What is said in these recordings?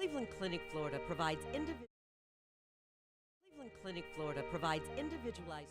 Cleveland Clinic, Florida provides Cleveland Clinic, Florida provides individualized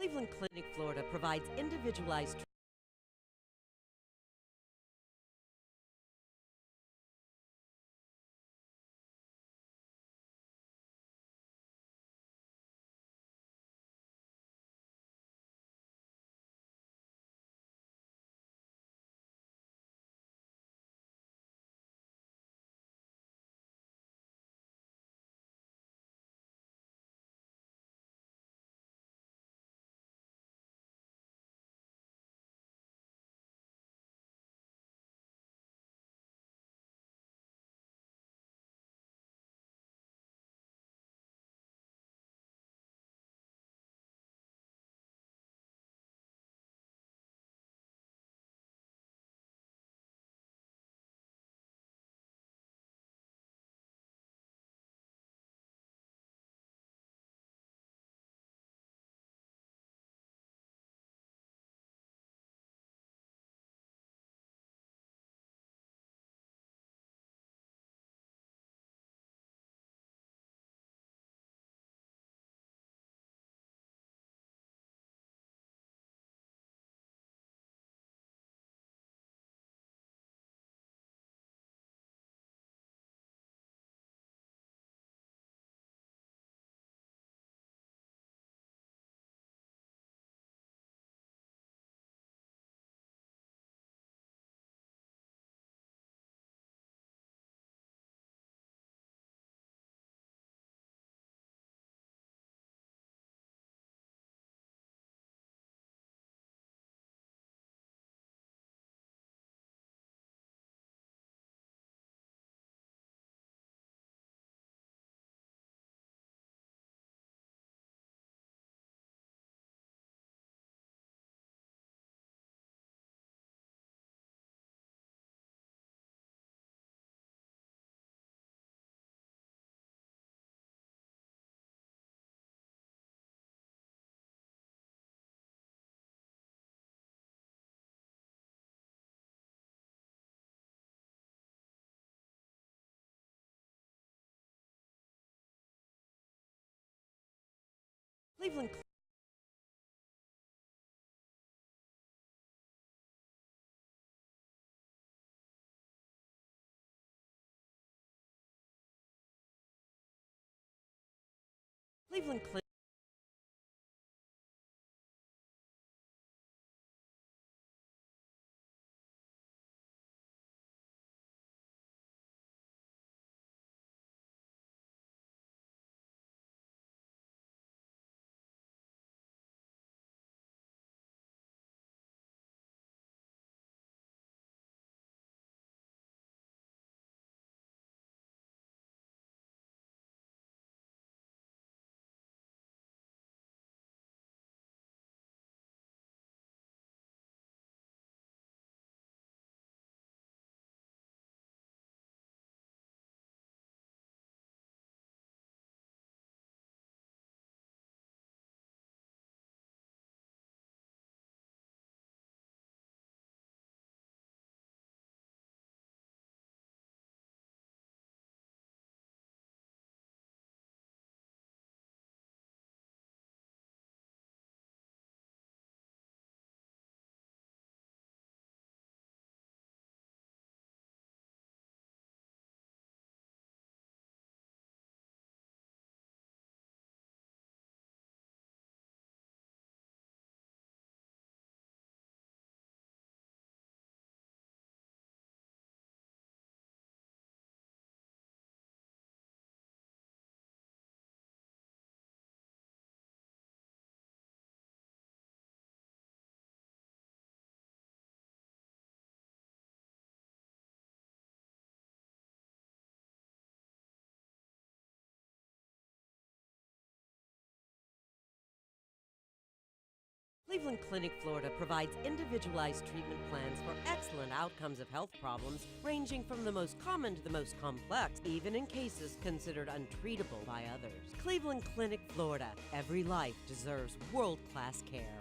Cleveland Clinic, Florida provides individualized Cleveland Cleveland Clinic Cleveland Clinic, Florida provides individualized treatment plans for excellent outcomes of health problems ranging from the most common to the most complex, even in cases considered untreatable by others. Cleveland Clinic, Florida. Every life deserves world-class care.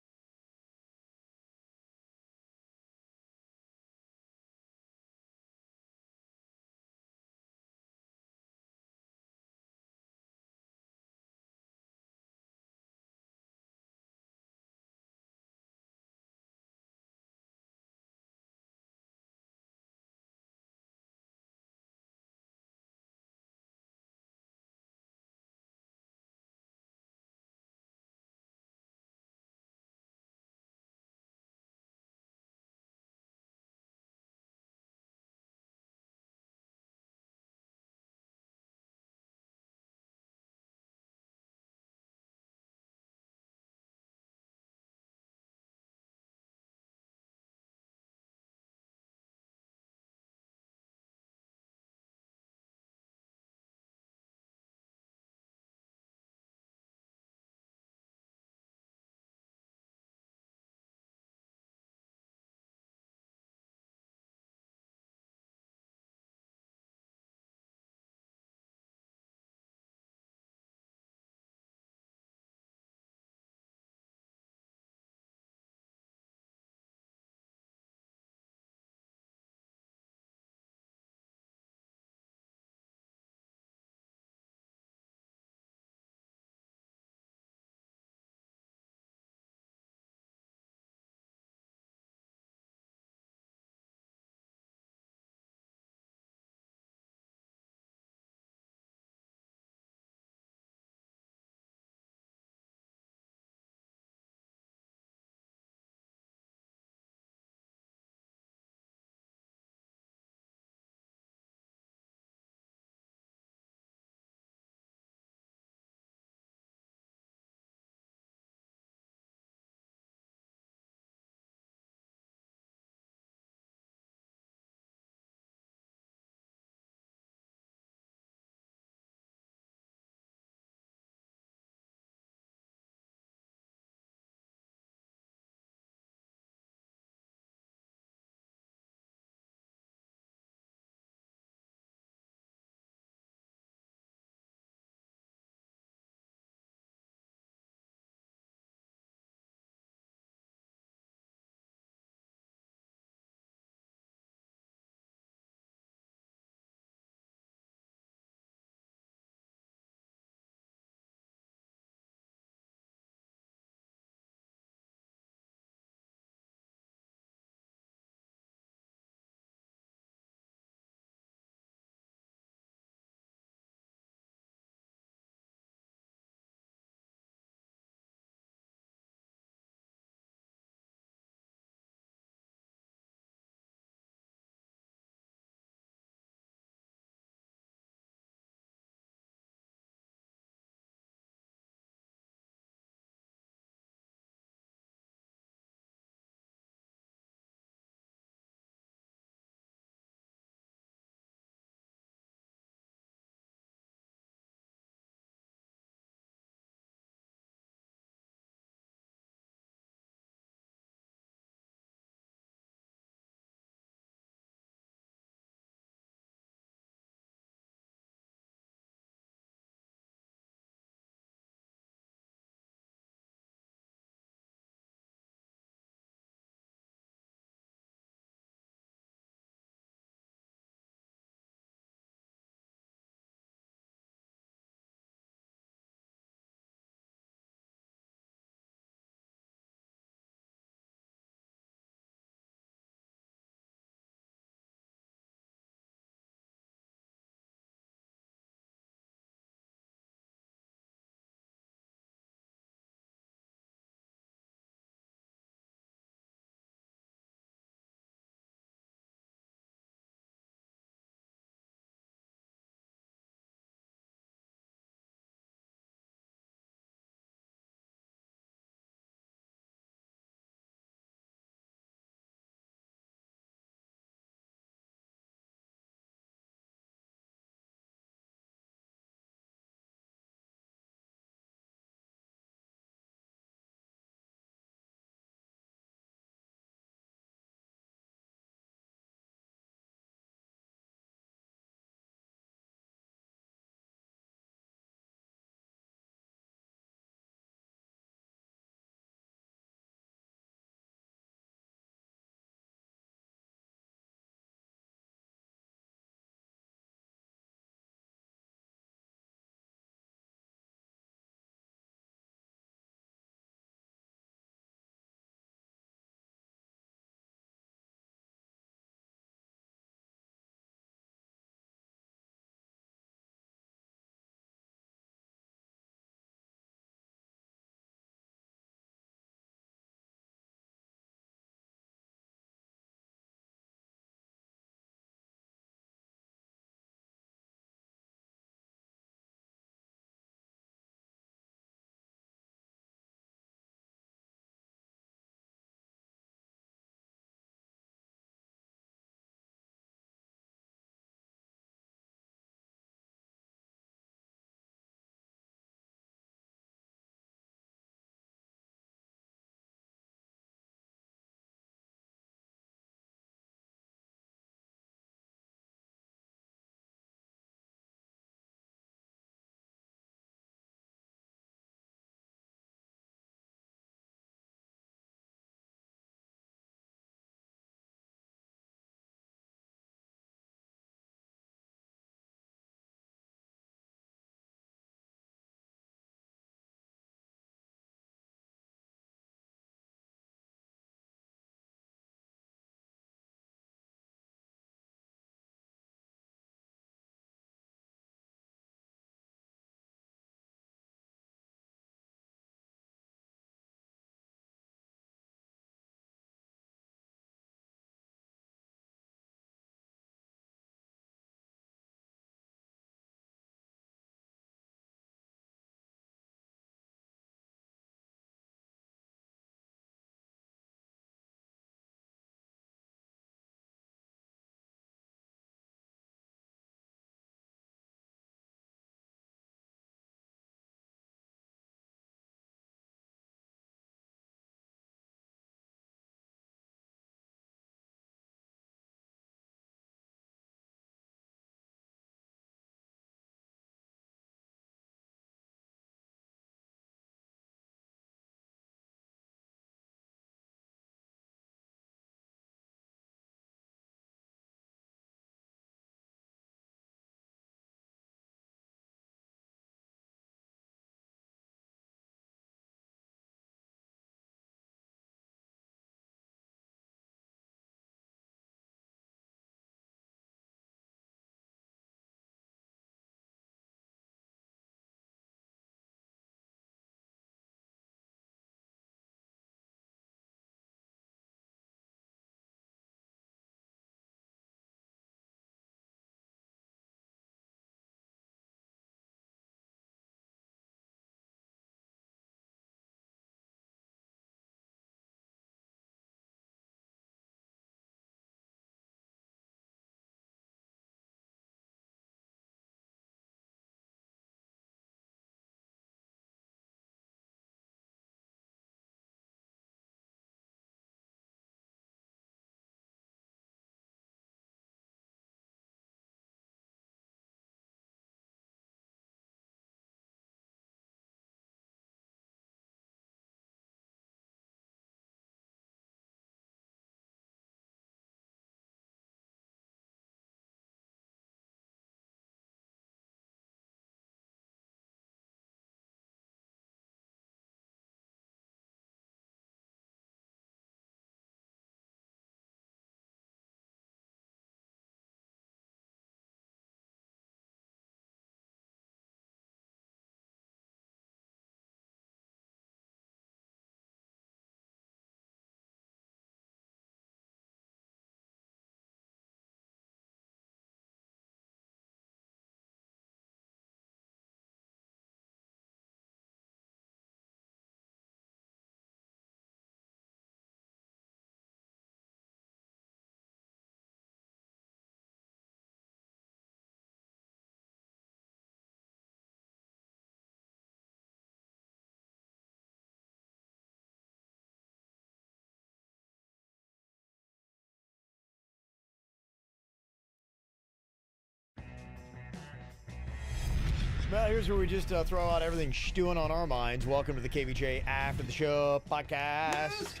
Well, here's where we just throw out everything stewing on our minds. Welcome to the KVJ After the Show podcast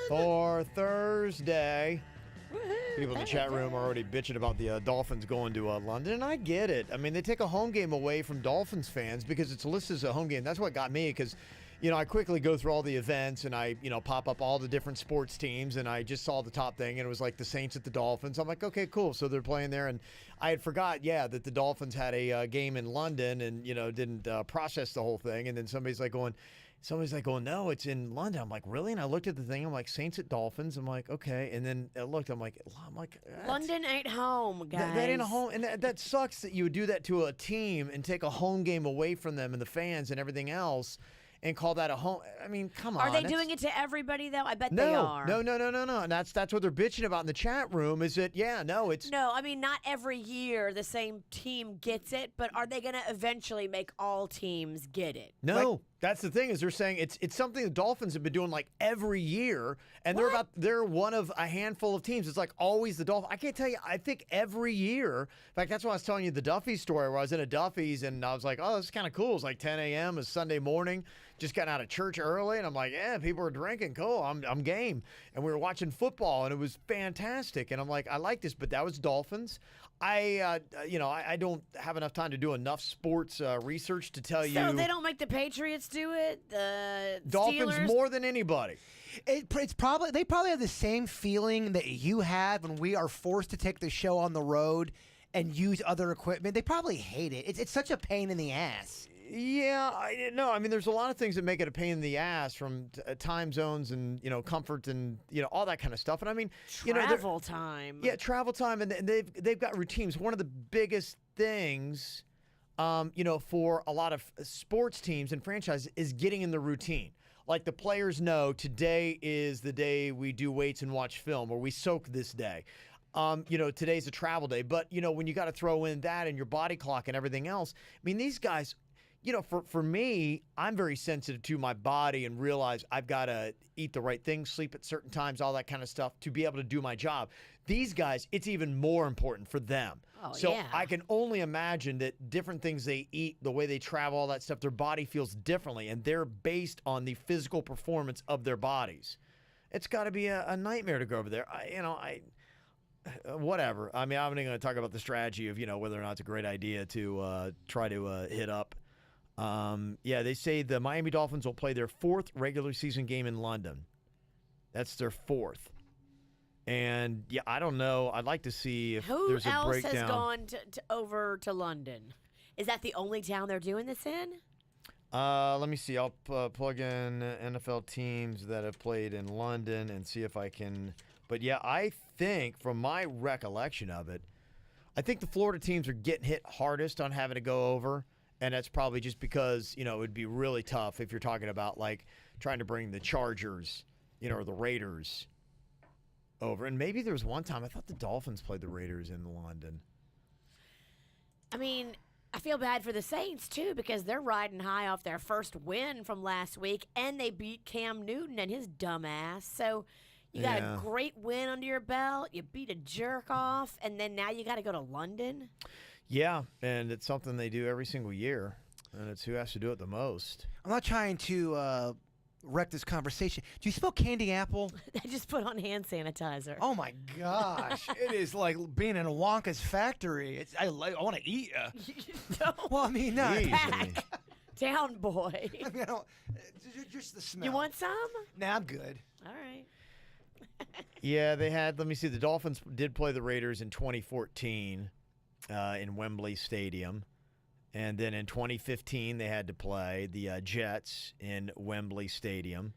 for Thursday. People in the chat room are already bitching about the Dolphins going to London, and I get it. I mean, they take a home game away from Dolphins fans because it's listed as a home game. That's what got me because, I quickly go through all the events and I, pop up all the different sports teams, and I just saw the top thing, and it was like the Saints at the Dolphins. I'm like, okay, cool. So they're playing there, and I had forgot, that the Dolphins had a game in London and, didn't process the whole thing. And then somebody's like going, no, it's in London. I'm like, really? And I looked at the thing. I'm like, Saints at Dolphins. I'm like, okay. And then I looked. I'm like, London ain't home, guys. That ain't a home. And that sucks that you would do that to a team and take a home game away from them and the fans and everything else and call that a home. I mean, come on. Are they doing it to everybody, though? I bet no, they are. No. And that's what they're bitching about in the chat room is that, it's... No, I mean, not every year the same team gets it, but are they going to eventually make all teams get it? No. That's the thing is they're saying it's something the Dolphins have been doing like every year, and they're one of a handful of teams. It's like always the Dolphins. I can't tell you. I think every year. In fact, that's why I was telling you the Duffy's story where I was in a Duffy's and I was like, oh, this is kind of cool. It's like 10 a.m. It's Sunday morning. Just got out of church early, and I'm like, yeah, people are drinking. Cool, I'm game. And we were watching football, and it was fantastic. And I'm like, I like this, but that was Dolphins. I don't have enough time to do enough sports research to tell you. So they don't make the Patriots do it? The Dolphins Steelers? More than anybody. It's probably they probably have the same feeling that you have when we are forced to take the show on the road and use other equipment. They probably hate it. It's such a pain in the ass. Yeah, I mean, there's a lot of things that make it a pain in the ass, from time zones and comfort and all that kind of stuff. And I mean, travel time. Yeah, travel time, and they've got routines. One of the biggest things, for a lot of sports teams and franchises is getting in the routine. Like the players know today is the day we do weights and watch film, or we soak this day. Today's a travel day, but when you got to throw in that and your body clock and everything else, I mean, these guys. For me, I'm very sensitive to my body and realize I've got to eat the right things, sleep at certain times, all that kind of stuff to be able to do my job. These guys, it's even more important for them. Oh, so yeah. I can only imagine that different things they eat, the way they travel, all that stuff, their body feels differently, and they're based on the physical performance of their bodies. It's got to be a nightmare to go over there. Whatever. I mean, I'm not going to talk about the strategy of, whether or not it's a great idea to try to hit up. They say the Miami Dolphins will play their 4th regular season game in London. That's their 4th. And, I don't know. I'd like to see if there's a breakdown. Who else has gone over to London? Is that the only town they're doing this in? Let me see. I'll plug in NFL teams that have played in London and see if I can. But, I think from my recollection of it, I think the Florida teams are getting hit hardest on having to go over. And that's probably just because, it would be really tough if you're talking about, like, trying to bring the Chargers, or the Raiders over. And maybe there was one time I thought the Dolphins played the Raiders in London. I mean, I feel bad for the Saints, too, because they're riding high off their first win from last week, and they beat Cam Newton and his dumb ass. So you got a great win under your belt. You beat a jerk off, and then now you got to go to London. Yeah, and it's something they do every single year, and it's who has to do it the most. I'm not trying to wreck this conversation. Do you smell candy apple? I just put on hand sanitizer. Oh, my gosh. It is like being in a Wonka's factory. I want to eat you. Well, I mean, no. Pack. Down, boy. I mean, just the smell. You want some? Nah, I'm good. All right. They had, let me see, the Dolphins did play the Raiders in 2014. In Wembley Stadium. And then in 2015, they had to play the Jets in Wembley Stadium.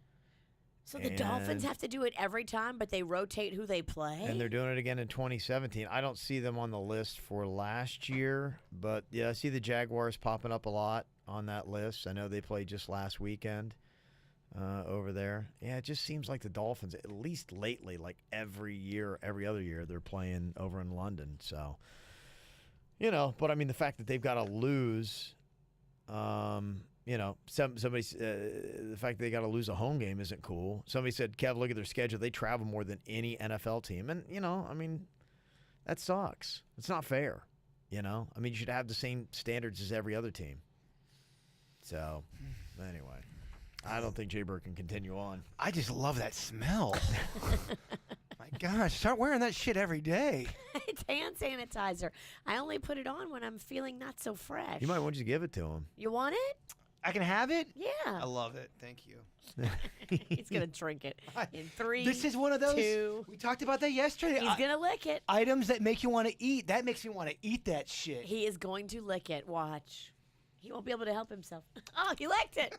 So the Dolphins have to do it every time, but they rotate who they play? And they're doing it again in 2017. I don't see them on the list for last year, but, I see the Jaguars popping up a lot on that list. I know they played just last weekend over there. Yeah, it just seems like the Dolphins, at least lately, like every other year, they're playing over in London, so... but I mean, the fact that they've got to lose, the fact that they got to lose a home game isn't cool. Somebody said, Kev, look at their schedule. They travel more than any NFL team. And, I mean, that sucks. It's not fair. I mean, you should have the same standards as every other team. So, anyway, I don't think Jay-Bird can continue on. I just love that smell. My gosh, start wearing that shit every day. It's hand sanitizer. I only put it on when I'm feeling not so fresh. You might want you to give it to him. You want it? I can have it? I Yeah. love it. Thank you. He's going to drink it in 3, This is one of those. 2. We talked about that yesterday. He's going to lick it. Items that make you want to eat. That makes me want to eat that shit. He is going to lick it. Watch. He won't be able to help himself. Oh, he licked it.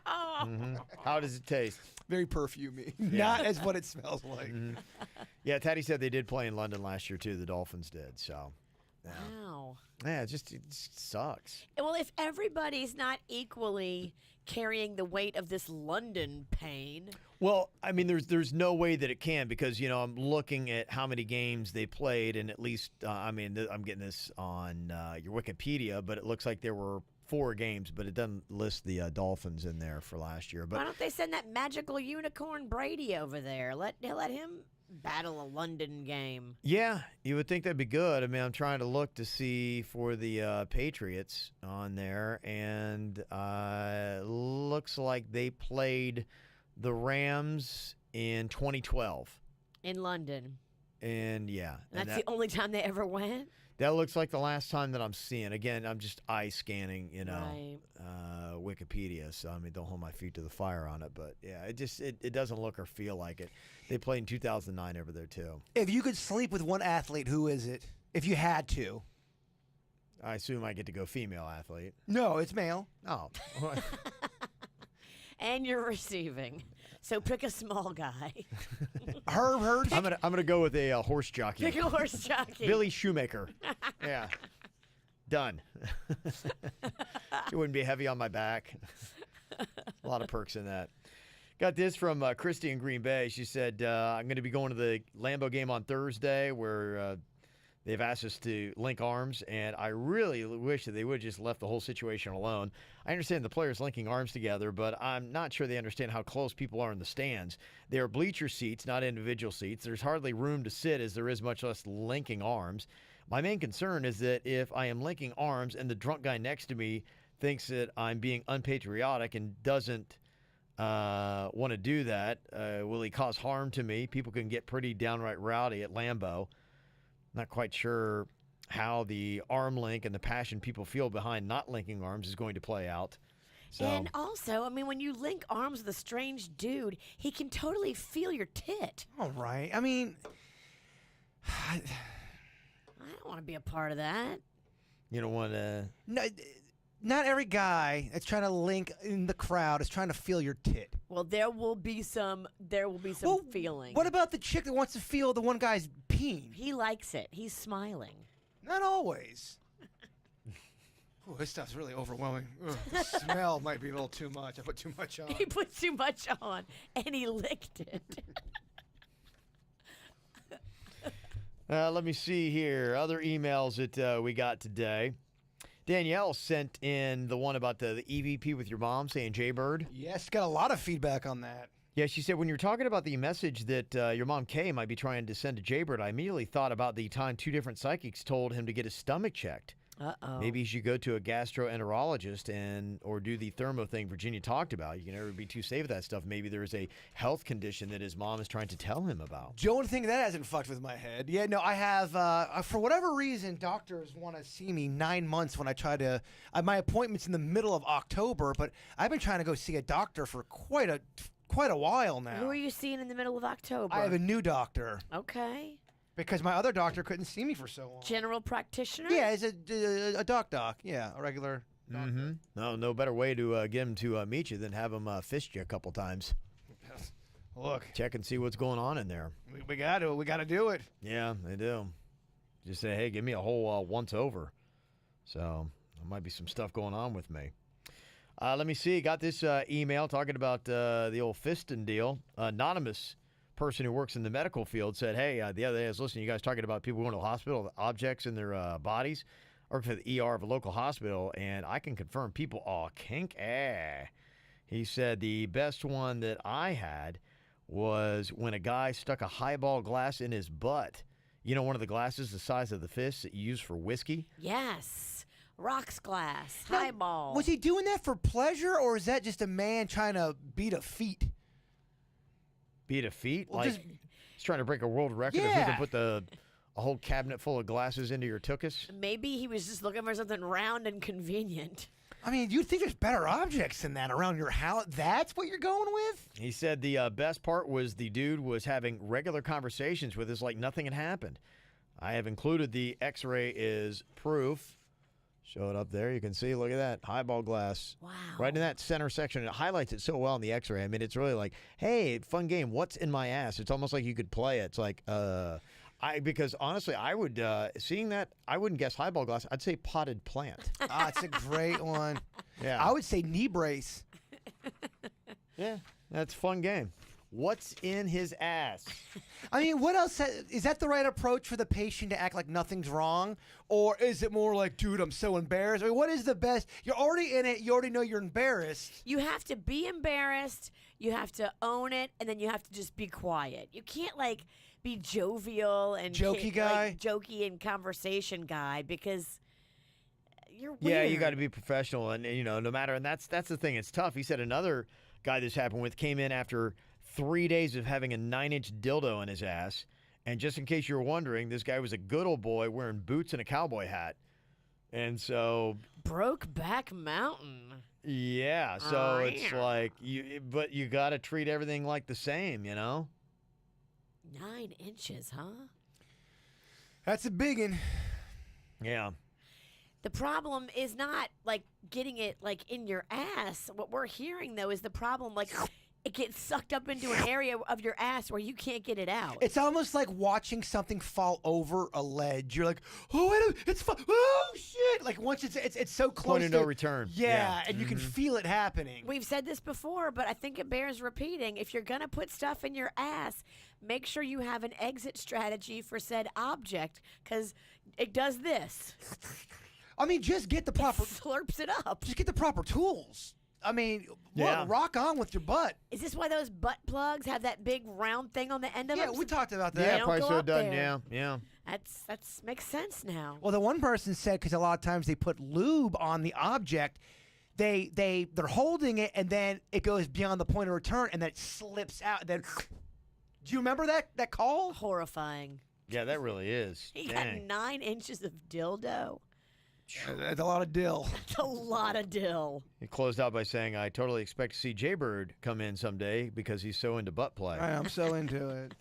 How does it taste? Very perfumey. Not as what it smells like. Yeah, Taddy said they did play in London last year, too. The Dolphins did, so. Yeah, Wow. yeah it just sucks. Well, if everybody's not equally carrying the weight of this London pain, Well, I mean, there's no way that it can because, I'm looking at how many games they played, and at least, I'm getting this on your Wikipedia, but it looks like there were 4 games, but it doesn't list the Dolphins in there for last year. why But don't they send that magical unicorn Brady over there? Let him battle a London game. yeah, you would think that'd be good. I mean, I'm trying to look to see for the Patriots on there, and looks like they played the Rams in 2012. In London. And yeah, And that's the only time they ever went? that looks like the last time that I'm seeing. Again, I'm just eye scanning, Right. Wikipedia. So I mean, don't hold my feet to the fire on it. But yeah, it doesn't look or feel like it. They played in 2009 over there too. If you could sleep with one athlete, who is it? If you had to. I assume I get to go female athlete. No, it's male. Oh, And you're receiving. So pick a small guy. Herb Hurst. I'm gonna go with a horse jockey. Pick a horse jockey. Billy Shoemaker. Yeah. Done. It wouldn't be heavy on my back. A lot of perks in that. Got this from Christy in Green Bay. She said, I'm going to be going to the Lambeau game on Thursday where they've asked us to link arms, and I really wish that they would have just left the whole situation alone. I understand the players linking arms together, but I'm not sure they understand how close people are in the stands. They are bleacher seats, not individual seats. There's hardly room to sit as there is much less linking arms. My main concern is that if I am linking arms and the drunk guy next to me thinks that I'm being unpatriotic and doesn't want to do that, will he cause harm to me? People can get pretty downright rowdy at Lambeau. Not quite sure how the arm link and the passion people feel behind not linking arms is going to play out. So, And also, I mean, when you link arms with a strange dude, he can totally feel your tit. All right. I mean, I don't want to be a part of that. you don't want to. no, not every guy that's trying to link in the crowd is trying to feel your tit. Well, there will be some Well, feeling. What about the chick that wants to feel the one guy's peen? He likes it. He's smiling. Not always. Oh, this stuff's really overwhelming. Ugh, the smell might be a little too much. I put too much on. He put too much on, and he licked it. Let me see here. Other emails that we got today. Danielle sent in the one about the EVP with your mom saying Jaybird. Yes, got a lot of feedback on that. Yeah, she said, when you're talking about the message that your mom Kay might be trying to send to Jaybird, I immediately thought about the time 2 different psychics told him to get his stomach checked. Uh-oh. Maybe he should go to a gastroenterologist or do the thermo thing Virginia talked about. You can never be too safe with that stuff. Maybe there is a health condition that his mom is trying to tell him about. Don't think that hasn't fucked with my head. Yeah, no, I have, for whatever reason, doctors want to see me 9 months when I try to, my appointment's in the middle of October, but I've been trying to go see a doctor for quite a while now. Who are you seeing in the middle of October? I have a new doctor Okay. because my other doctor couldn't see me for so long. General practitioner? Yeah, it's a doc. Yeah, a regular doctor. Mm-hmm. No better way to get him to meet you than have him fist you a couple times. Look, Check and see what's going on in there. we got to do it. Yeah, they do. Just say, hey, give me a whole once over. So there might be some stuff going on with me. Let me see. Got this email talking about the old fisting deal. Anonymous person who works in the medical field said, hey, the other day I was listening to you guys talking about people going to the hospital, objects in their bodies. I work for the ER of a local hospital, and I can confirm people all kink. He said the best one that I had was when a guy stuck a highball glass in his butt. You know, one of the glasses the size of the fist that you use for whiskey? Yes. rocks glass, Now, highball. Was he doing that for pleasure, or is that just a man trying to beat a feat? Beat a feat? Well, like just- he's trying to break a world record of who Yeah. can put a whole cabinet full of glasses into your tuchus? Maybe he was just looking for something round and convenient. I mean, you'd think there's better objects than that around your house. That's what you're going with? He said the best part was the dude was having regular conversations with us like nothing had happened. I have included the x-ray is proof. Show it up there. You can see, look at that, highball glass. Wow. Right in that center section. It highlights it so well in the x-ray. I mean, it's really like, hey, fun game. What's in my ass? It's almost like you could play it. It's like, because honestly, I would, seeing that, I wouldn't guess highball glass. I'd say potted plant. Ah, it's a great one. Yeah. I would say knee brace. Yeah, that's a fun game. What's in his ass? I mean, what else? Is that the right approach for the patient to act like nothing's wrong? Or is it more like, dude, I'm so embarrassed? I mean, what is the best? You're already in it. You already know you're embarrassed. You have to be embarrassed, you have to own it, and then you have to just be quiet. You can't, like, be jovial and Jokey guy? like, jokey and conversation guy, because you're weird. Yeah, you got to be professional, and no matter. And that's the thing. It's tough. He said another guy this happened with came in after 3 days of having a 9-inch dildo in his ass. And just in case you were wondering, this guy was a good old boy wearing boots and a cowboy hat. And so, Brokeback Mountain. yeah, so it's like but you got to treat everything like the same, 9 inches, huh? That's a big one. Yeah. The problem is not like getting it like in your ass. What we're hearing though is the problem like it gets sucked up into an area of your ass where you can't get it out. It's almost like watching something fall over a ledge. You're like, oh, it's oh shit! Like once it's so close. Point of no return. Yeah, and you can feel it happening. We've said this before, but I think it bears repeating. If you're gonna put stuff in your ass, make sure you have an exit strategy for said object, because it does this. I mean, just get the proper. It slurps it up. Just get the proper tools. I mean, Yeah. rock on with your butt. Is this why those butt plugs have that big round thing on the end of Yeah, them? we talked about that. Yeah, don't probably go so up done. there. Yeah. That's makes sense now. Well, the one person said because a lot of times they put lube on the object, they're holding it and then it goes beyond the point of return and then it slips out. Then, do you remember that call? Horrifying. Yeah, that really is. He Dang. got 9 inches of dildo. That's a lot of dill. That's a lot of dill. He closed out by saying, I totally expect to see Jaybird come in someday because he's so into butt play. I'm so into it.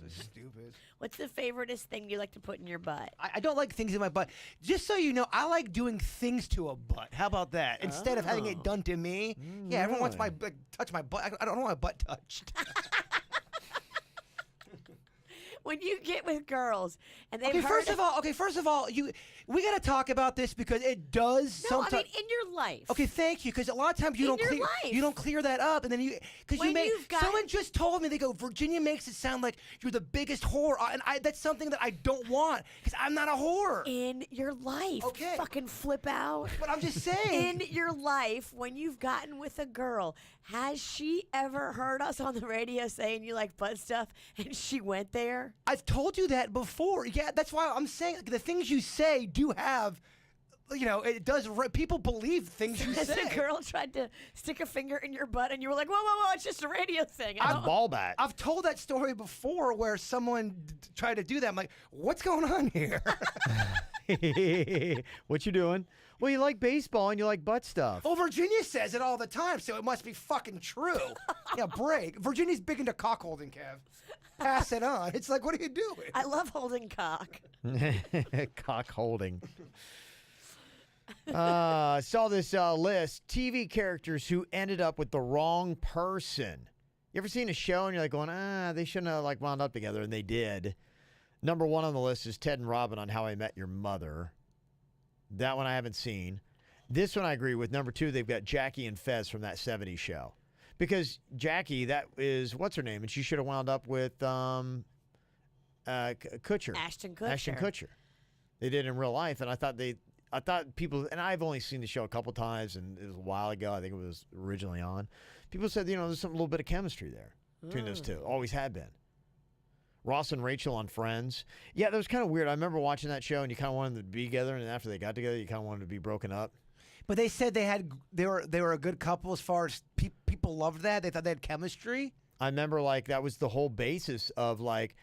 This is stupid. What's the favoriteest thing you like to put in your butt? I don't like things in my butt. Just so you know, I like doing things to a butt. How about that? Instead of having it done to me. Yeah, everyone wants my touch my butt. I don't want my butt touched. When you get with girls and they've Okay, heard first of all, we got to talk about this because it does No, I sometimes. mean in your life. Okay, thank you. Because a lot of times you In your don't life. clear that up, and then because When you've got- someone just told me they go Virginia makes it sound like you're the biggest whore, and that's something that I don't want because I'm not a whore. In your life. Okay. Fucking flip out. But I'm just saying. In your life, when you've gotten with a girl, has she ever heard us on the radio saying you like butt stuff and she went there? I've told you that before. Yeah, that's why I'm saying like, the things you say do have. It does. People believe things you Has say. a girl tried to stick a finger in your butt and you were like, whoa, it's just a radio thing. I That's don't- ball bat. I've told that story before where someone tried to do that. I'm like, what's going on here? What you doing? Well, you like baseball and you like butt stuff. Well, Virginia says it all the time, so it must be fucking true. Yeah, break. Virginia's big into cock holding, Kev. Pass it on. It's like, what are you doing? I love holding cock. Cock holding. Saw this list. TV characters who ended up with the wrong person. You ever seen a show and you're like going, they shouldn't have like wound up together, and they did. Number 1 on the list is Ted and Robin on How I Met Your Mother. That one I haven't seen. This one I agree with. Number 2, they've got Jackie and Fez from that 70s show. Because Jackie, that is, what's her name? And she should have wound up with Kutcher. Ashton Kutcher. Ashton Kutcher. They did in real life, and I thought people, and I've only seen the show a couple times, and it was a while ago. I think it was originally on. People said, there's a little bit of chemistry there between those two. Always had been. Ross and Rachel on Friends. Yeah, that was kind of weird. I remember watching that show, and you kind of wanted them to be together, and after they got together, you kind of wanted to be broken up. But they said they were a good couple as far as people loved that. They thought they had chemistry. I remember like that was the whole basis of like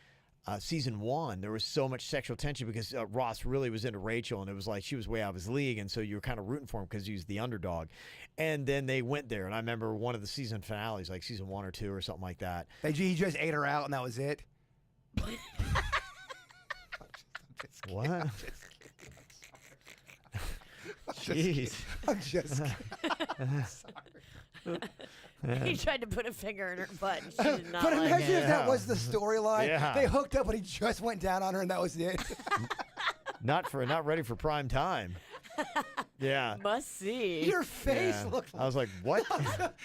season 1. There was so much sexual tension because Ross really was into Rachel, and it was like she was way out of his league, and so you were kind of rooting for him because he was the underdog. And then they went there, and I remember one of the season finales, like season 1 or 2 or something like that. He just ate her out, and that was it. What? Jeez. I'm just He tried to put a finger in her butt, and she did not But like imagine it. if that was the storyline. Yeah. They hooked up, and he just went down on her, and that was it. Not ready for prime time. Yeah. Must see. Your face Yeah. looked I was like, what?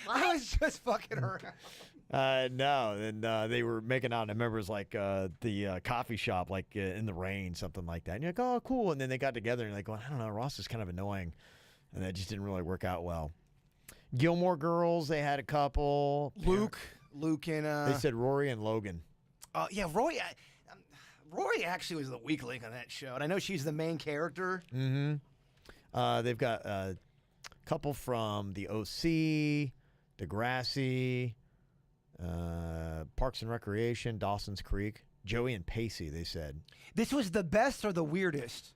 I was just fucking around. No, and they were making out, and I remember it was like the coffee shop, like in the rain, something like that. And you're like, oh, cool. And then they got together, and you're like, well, I don't know, Ross is kind of annoying. And that just didn't really work out well. Gilmore Girls, they had a couple. Luke and They said Rory and Logan. yeah, Rory. Rory actually was the weak link on that show, and I know she's the main character. Mm-hmm. They've got a couple from the OC, Degrassi, Parks and Recreation, Dawson's Creek, Joey and Pacey, they said. This was the best or the weirdest?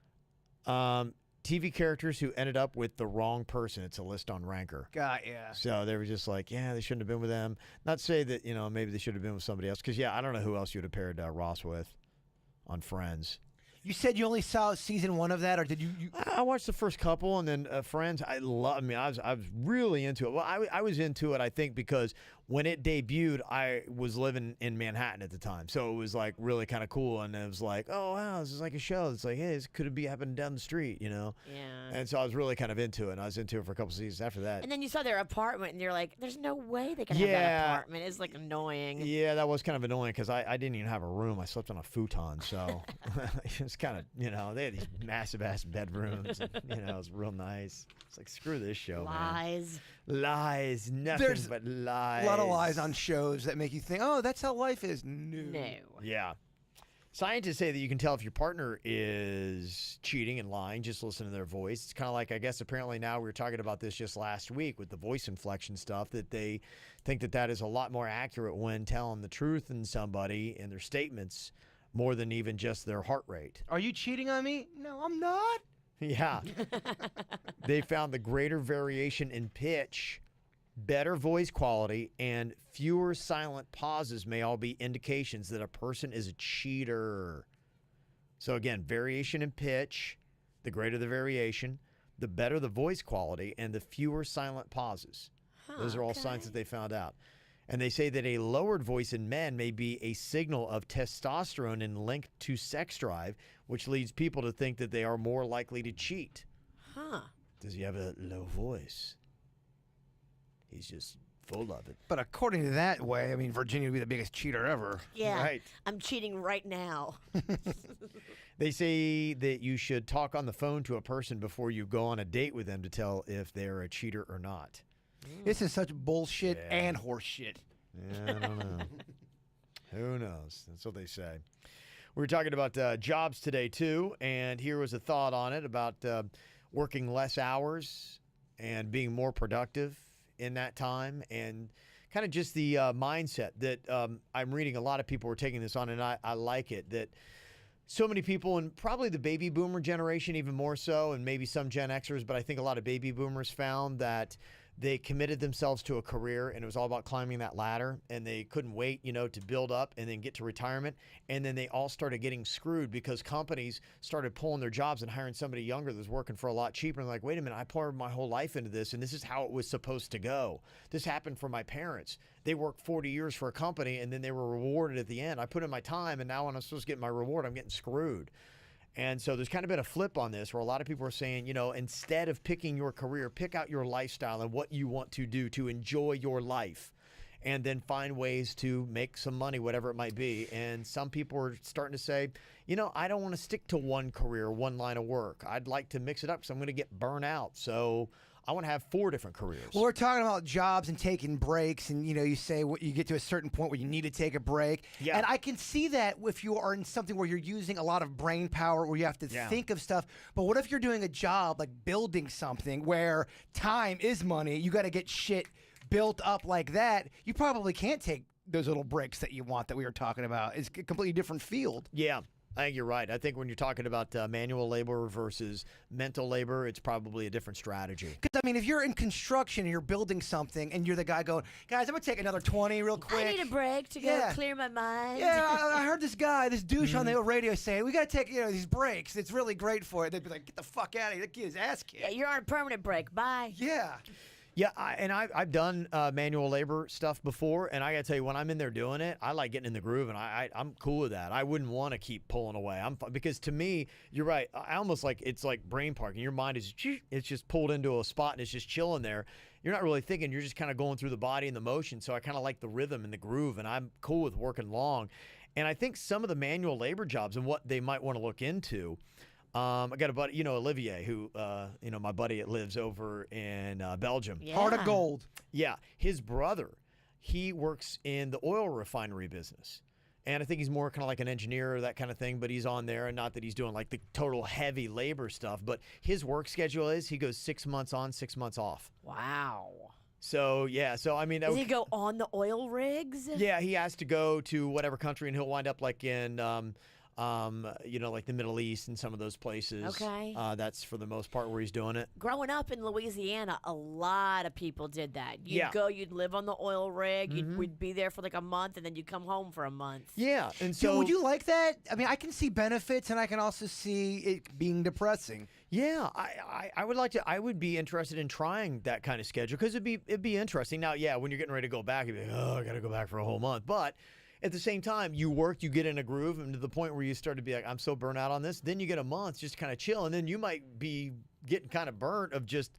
TV characters who ended up with the wrong person. It's a list on Ranker. God, yeah. So they were just like, yeah, they shouldn't have been with them. Not to say that, maybe they should have been with somebody else. Because, yeah, I don't know who else you would have paired Ross with on Friends. You said you only saw season 1 of that, or did you? I watched the first couple, and then Friends. I was really into it. Well, I was into it, I think, because when it debuted, I was living in Manhattan at the time, so it was like really kind of cool. And it was like, oh wow, this is like a show. It's like, hey, this could be happening down the street, Yeah. And so I was really kind of into it. And I was into it for a couple seasons after that. And then you saw their apartment, and you're like, there's no way they can have that apartment. It's like annoying. Yeah, that was kind of annoying because I didn't even have a room. I slept on a futon, so it's kind of, they had these massive ass bedrooms. And, it was real nice. It's like, screw this show, Lies. man. Lies, nothing There's but lies. A lot of lies on shows that make you think, oh, that's how life is. No. Yeah. Scientists say that you can tell if your partner is cheating and lying, just listen to their voice. It's kind of like, I guess, apparently now we were talking about this just last week with the voice inflection stuff, that they think that is a lot more accurate when telling the truth in somebody in their statements more than even just their heart rate. Are you cheating on me? No, I'm not. Yeah. They found the greater variation in pitch, better voice quality, and fewer silent pauses may all be indications that a person is a cheater. So again, variation in pitch, the greater the variation, the better the voice quality, and the fewer silent pauses. Those are all signs that they found out. And they say that a lowered voice in men may be a signal of testosterone and linked to sex drive, which leads people to think that they are more likely to cheat. Does he have a low voice? He's just full of it. But according to that way, I mean, Virginia would be the biggest cheater ever. Yeah. Right. I'm cheating right now. They say that you should talk on the phone to a person before you go on a date with them to tell if they're a cheater or not. This is such bullshit and horse shit. Yeah, I don't know. Who knows? That's what they say. We were talking about jobs today, too, and here was a thought on it about working less hours and being more productive in that time, and kind of just the mindset that I'm reading a lot of people are taking this on, and I like it, that so many people, and probably the baby boomer generation even more so, and maybe some Gen Xers, but I think a lot of baby boomers found that they committed themselves to a career, and it was all about climbing that ladder, and they couldn't wait, to build up and then get to retirement. And then they all started getting screwed because companies started pulling their jobs and hiring somebody younger that was working for a lot cheaper. And like, wait a minute, I poured my whole life into this, and this is how it was supposed to go. This happened for my parents. They worked 40 years for a company, and then they were rewarded at the end. I put in my time, and now when I'm supposed to get my reward, I'm getting screwed. And so there's kind of been a flip on this where a lot of people are saying, instead of picking your career, pick out your lifestyle and what you want to do to enjoy your life, and then find ways to make some money, whatever it might be. And some people are starting to say, I don't want to stick to one career, one line of work. I'd like to mix it up because I'm going to get burnt out. So I want to have 4 different careers. Well, we're talking about jobs and taking breaks, and you say you get to a certain point where you need to take a break. Yeah. And I can see that if you are in something where you're using a lot of brain power, where you have to think of stuff. But what if you're doing a job like building something where time is money? You got to get shit built up like that. You probably can't take those little breaks that you want that we were talking about. It's a completely different field. Yeah. I think you're right. I think when you're talking about manual labor versus mental labor, it's probably a different strategy. Because, I mean, if you're in construction and you're building something and you're the guy going, guys, I'm going to take another 20 real quick. I need a break to go clear my mind. Yeah, I heard this douche on the radio saying, we got to take these breaks. It's really great for it. They'd be like, get the fuck out of here. That kid's ass kicked. Yeah, you're on a permanent break. Bye. Yeah. Yeah, I've done manual labor stuff before, and I got to tell you, when I'm in there doing it, I like getting in the groove, and I'm cool with that. I wouldn't want to keep pulling away. Because to me, you're right. I almost like it's like brain parking. Your mind is it's just pulled into a spot and it's just chilling there. You're not really thinking. You're just kind of going through the body and the motion. So I kind of like the rhythm and the groove, and I'm cool with working long. And I think some of the manual labor jobs and what they might want to look into. I got a buddy, Olivier, who, my buddy lives over in Belgium. Yeah. Heart of gold. Yeah. His brother, he works in the oil refinery business. And I think he's more kind of like an engineer or that kind of thing, but he's on there. And not that he's doing like the total heavy labor stuff, but his work schedule is he goes 6 months on, 6 months off. Wow. So, yeah. So, I mean. Does he go on the oil rigs? Yeah, he has to go to whatever country, and he'll wind up like in. Like the Middle East and some of those places. Okay. That's for the most part where he's doing it. Growing up in Louisiana, a lot of people did that. You'd live on the oil rig, we'd be there for like a month, and then you'd come home for a month. Yeah, and so. Dude, would you like that? I mean, I can see benefits, and I can also see it being depressing. Yeah, I would like to. I would be interested in trying that kind of schedule because it'd be interesting. Now, yeah, when you're getting ready to go back, you'd be like, oh, I got to go back for a whole month, but. At the same time, you work, you get in a groove, and to the point where you start to be like, I'm so burnt out on this. Then you get a month just kind of chill, and then you might be getting kind of burnt of just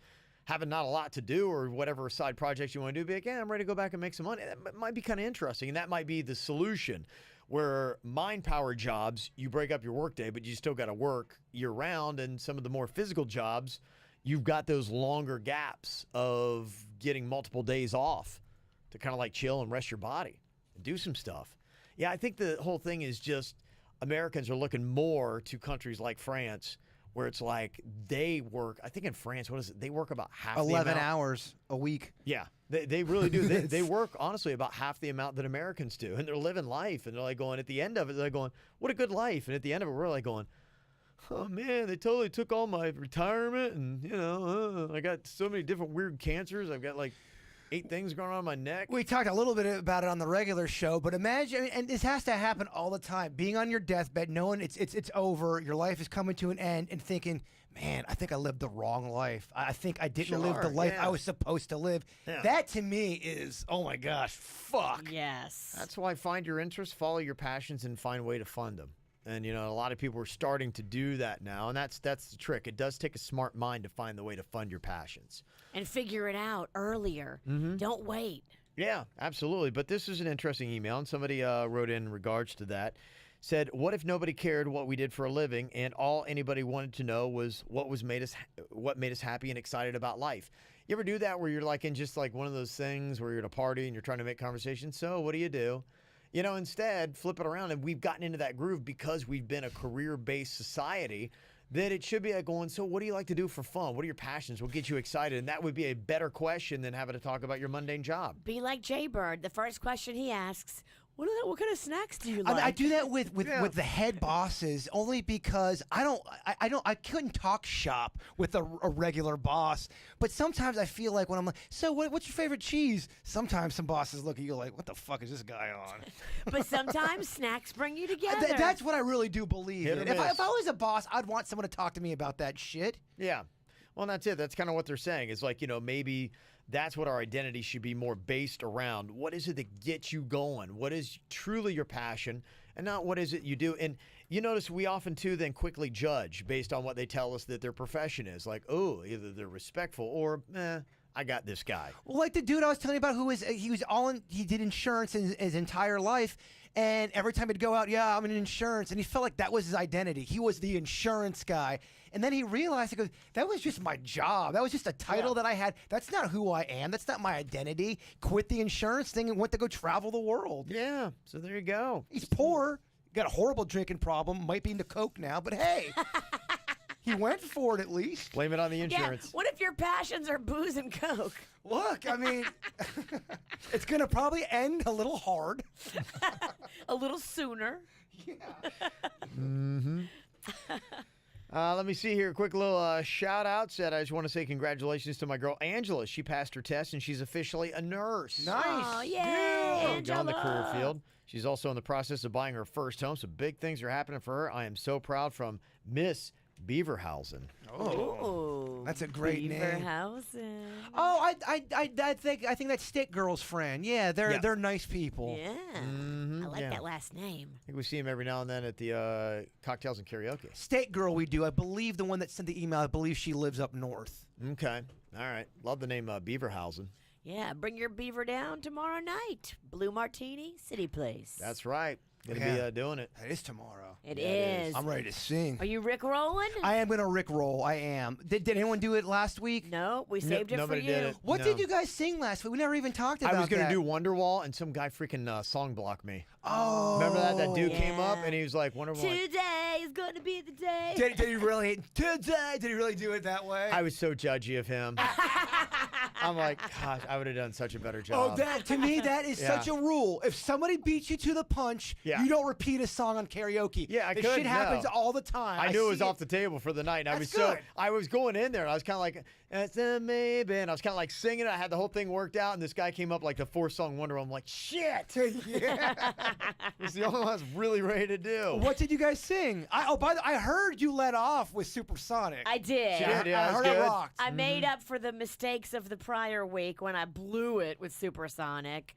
having not a lot to do or whatever side projects you want to do. Be like, yeah, I'm ready to go back and make some money. That might be kind of interesting, and that might be the solution. Where mind power jobs, you break up your workday, but you still got to work year round, and some of the more physical jobs, you've got those longer gaps of getting multiple days off to kind of like chill and rest your body and do some stuff. Yeah, I think the whole thing is just Americans are looking more to countries like France where it's like they work, I think in France, what is it? They work about half 11 hours a week. Yeah, they really do. They work, honestly, about half the amount that Americans do. And they're living life. And they're like going, at the end of it, they're going, what a good life. And at the end of it, we're like going, oh, man, they totally took all my retirement. And, I got so many different weird cancers. I've got like 8 things going on my neck. We talked a little bit about it on the regular show, but imagine, and this has to happen all the time, being on your deathbed, knowing it's over, your life is coming to an end, and thinking, man, I think I lived the wrong life. I think I didn't live the life I was supposed to live. Yeah. That to me is, oh my gosh, fuck. Yes. That's why find your interests, follow your passions, and find a way to fund them. And, a lot of people are starting to do that now, and that's the trick. It does take a smart mind to find the way to fund your passions. And figure it out earlier. Don't wait. Yeah, absolutely. But this is an interesting email, and somebody wrote in regards to that. Said, what if nobody cared what we did for a living, and all anybody wanted to know was what made us happy and excited about life? You ever do that where you're like in just like one of those things where you're at a party and you're trying to make conversation? So what do you do? Instead, flip it around, and we've gotten into that groove because we've been a career-based society, that it should be like going, so what do you like to do for fun? What are your passions? What gets you excited? And that would be a better question than having to talk about your mundane job. Be like Jay Bird. The first question he asks, what kind of snacks do you like? I do that with the head bosses only because I couldn't talk shop with a regular boss, but sometimes I feel like when I'm like, so what's your favorite cheese? Sometimes some bosses look at you like, what the fuck is this guy on? But sometimes snacks bring you together. That's what I really do believe. Hit or If I miss. was a boss, I'd want someone to talk to me about that shit. Yeah. Well, that's it. That's kind of what they're saying. It's like, maybe that's what our identity should be more based around. What is it that gets you going? What is truly your passion and not what is it you do? And you notice we often, too, then quickly judge based on what they tell us that their profession is. Like, oh, either they're respectful or, I got this guy. Well, like the dude I was telling you about he did insurance his entire life. And every time he'd go out, yeah, I'm in insurance. And he felt like that was his identity. He was the insurance guy. And then he realized, he goes, that was just my job. That was just a title that I had. That's not who I am. That's not my identity. Quit the insurance thing and went to go travel the world. Yeah, so there you go. He's poor. Got a horrible drinking problem. Might be into coke now, but hey. He went for it at least. Blame it on the Yeah. insurance. What if your passions are booze and coke? Look, I mean, it's going to probably end a little hard. A little sooner. Let me see here. Quick little shout out. Said I just want to say congratulations to my girl Angela. She passed her test and she's officially a nurse. Nice. Oh, yay, Go on the career Angela. field. She's also in the process of buying her first home, so big things are happening for her. I am so proud. From Miss Beaverhausen. Ooh, That's a great name. Beaverhausen. Oh, I think that's Stick Girl's friend. Yeah, they're nice people. Yeah. I like yeah. that last name. I think we see him every now and then at the cocktails and karaoke. State Girl we do. I believe the one that sent the email, I believe she lives up north. Okay. All right. Love the name Beaverhausen. Yeah, bring your beaver down tomorrow night. Blue Martini, City Place. That's right. Gonna Yeah. be doing it. That is tomorrow. It it is. I'm ready to sing. Are you Rick rolling? I am going to Rick roll. I am. Did anyone do it last week? No, we saved it for nobody you. did it. What No. did you guys sing last week? We never even talked about I was that. gonna do Wonderwall, and some guy freaking song blocked me. Oh. Remember that? That dude came up yeah. and he was like, Wonderwall. Today is going to be the day. Did he really? Today? Did he really do it that way? I was so judgy of him. I'm like, gosh, I would have done such a better job. Oh, that to me, that is Yeah. such a rule. If somebody beats you to the punch, Yeah. you don't repeat a song on karaoke. Yeah, I this couldn't, shit happens no. all the time. I knew it was see off the table for the night. And That's good. I was going in there and I was kind of like, it's a maybe. And I was kind of like singing it. I had the whole thing worked out. And this guy came up like the 4-song wonder. I'm like, shit. Yeah. It's the only one I was really ready to do. What did you guys sing? I heard you let off with Supersonic. I did. She did, yeah, I it was heard good. it rocked. I made up for the mistakes of the prior week when I blew it with Supersonic.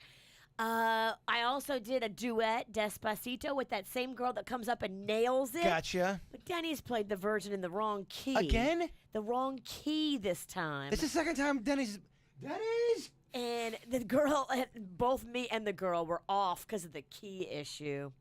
I also did a duet, Despacito, with that same girl that comes up and nails it. Gotcha. But Denny's played the version in the wrong key. Again? The wrong key this time. This is the second time Denny's. And the girl, both me and the girl were off because of the key issue.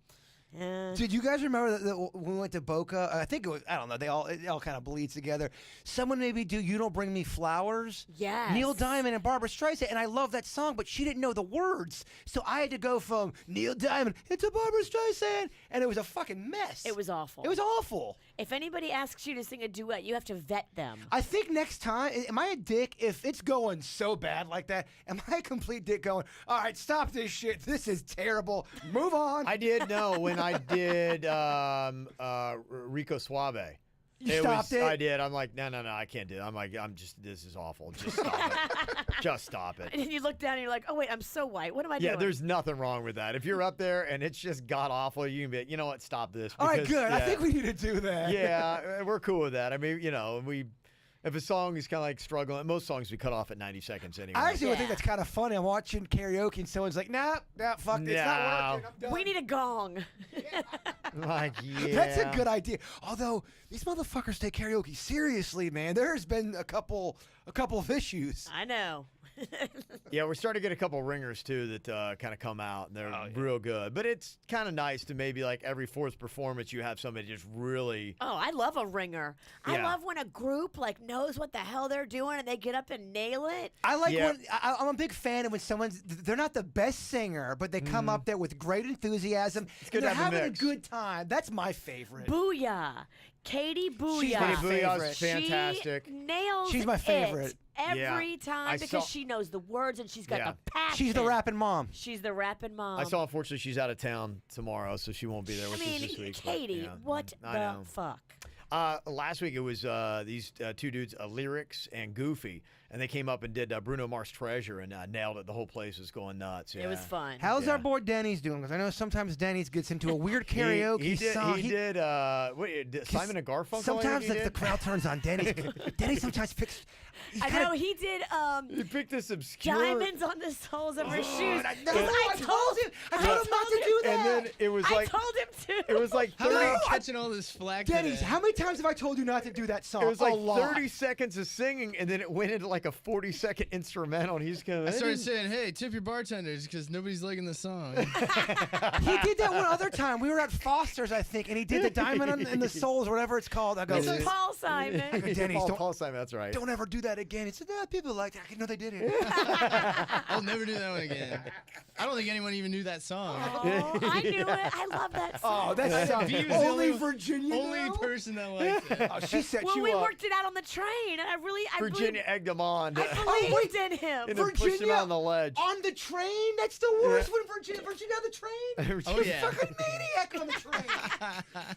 Did you guys remember that when we went to Boca? I think it was. I don't know. It all kind of bleeds together. Someone maybe do "You Don't Bring Me Flowers." Yes. Neil Diamond and Barbra Streisand, and I love that song, but she didn't know the words, so I had to go from Neil Diamond into Barbra Streisand, and it was a fucking mess. It was awful. It was awful. If anybody asks you to sing a duet, you have to vet them. I think next time, am I a dick if it's going so bad like that? Am I a complete dick going, all right, stop this shit. This is terrible. Move on. I did know when I did Rico Suave. You stopped it? I did. I'm like, no, I can't do it. I'm like, this is awful. Just stop it. Just stop it. And then you look down and you're like, oh, wait, I'm so white. What am I Yeah, doing? there's nothing wrong with that. If you're up there and it's just god awful, you can be, you know what, stop this. all right, because, good. I yeah, think we need to do that. yeah, we're cool with that. I mean, you know, if a song is kind of like struggling, most songs we cut off at 90 seconds anyway. I actually would think Yeah. that's kind of funny. I'm watching karaoke and someone's like, nah, fuck, it's not working. I'm done. We need a gong. Like, yeah. That's a good idea. Although these motherfuckers take karaoke seriously, man. There's been a couple of issues. I know. Yeah, we're starting to get a couple ringers too that kind of come out, and they're real good. But it's kind of nice to maybe like every fourth performance you have somebody just really. Oh, I love a ringer. I Yeah. love when a group like knows what the hell they're doing and they get up and nail it. I like Yeah. when I'm a big fan of when they're not the best singer, but they come up there with great enthusiasm. It's good and they're to have a having a mix. good time. That's my favorite. Booyah. Katie Booyah. She's my Katie Booyah's favorite. fantastic. She nails She's my it favorite. every Yeah. time I because saw- she knows the words and she's got Yeah. the passion. She's the rapping mom. She's the rapping mom. I saw, unfortunately, she's out of town tomorrow, so she won't be there I with mean, us this week. but, Katie, yeah, what I the know. fuck? Last week it was these two dudes, Lyrics and Goofy, and they came up and did Bruno Mars Treasure and nailed it. The whole place was going nuts. Yeah. It was fun. How's Yeah. our boy Denny's doing? Because I know sometimes Denny's gets into a weird karaoke he did, song. He did Simon and Garfunkel. Sometimes I think he the did? crowd turns on Denny's. Denny sometimes picks. he's I kinda- know he did He picked this obscure. diamonds on the soles of her shoes. I I told him not to do that. And then it was I like told him to. it was like How are 30. you catching all this flack Denny's, today? how many times have I told you not to do that song? It was like a lot. 30 seconds of singing, and then it went into like like a 40-second instrumental, and he's going I started saying, hey, tip your bartenders because nobody's liking the song. He did that one other time. We were at Foster's, I think, and he did the Diamond in the Soles, whatever it's called. I go, It's Paul Simon. I go, Denny's, Paul Simon, that's right. don't ever do that again. He said, people like that. I know they did it. I'll never do that one again. I don't think anyone even knew that song. Oh, I knew it. I love that song. Oh, that's He was the only Virginia. only now? person that liked it. Oh, she set well, you we up. worked it out on the train, and I Virginia egged him on. I believed in him. And then pushed him on the ledge. On the train? That's the worst when Virginia on the train? Oh, yeah. Fucking maniac on the train.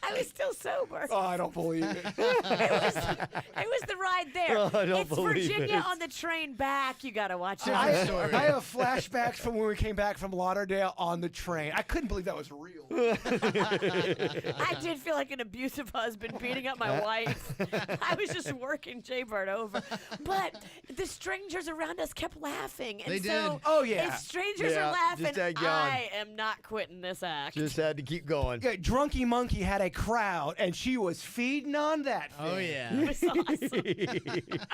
I was still sober. Oh, I don't believe it. It was the ride there. Oh, I don't it's believe Virginia it. on the train back. You got to watch it. I story. have flashbacks from when we came back from Lauderdale on the train. I couldn't believe that was real. I did feel like an abusive husband beating up my wife. I was just working Jaybird over. But the strangers around us kept laughing. And They so did. Oh, yeah. if strangers Yeah, are laughing, just egg you on. I am not quitting this act. Just had to keep going. Yeah, Drunky Monkey had a crowd, and she was feeding on that thing. Oh, yeah. It was awesome.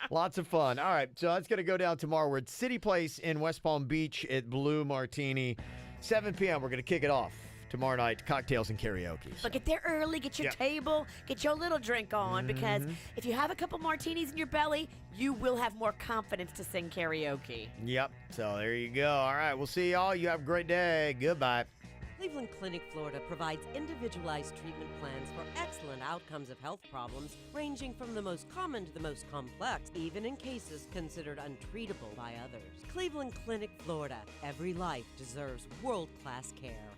Lots of fun. All right, so that's going to go down tomorrow. We're at City Place in West Palm Beach at Blue Martini. 7 p.m. We're going to kick it off tomorrow night. Cocktails and karaoke. But get there early, get your Yeah. table, get your little drink on, because if you have a couple martinis in your belly, you will have more confidence to sing karaoke. Yep. So there you go. All right, we'll see y'all. You have a great day. Goodbye. Cleveland Clinic, Florida provides individualized treatment plans for excellent outcomes of health problems, ranging from the most common to the most complex, even in cases considered untreatable by others. Cleveland Clinic, Florida. Every life deserves world-class care.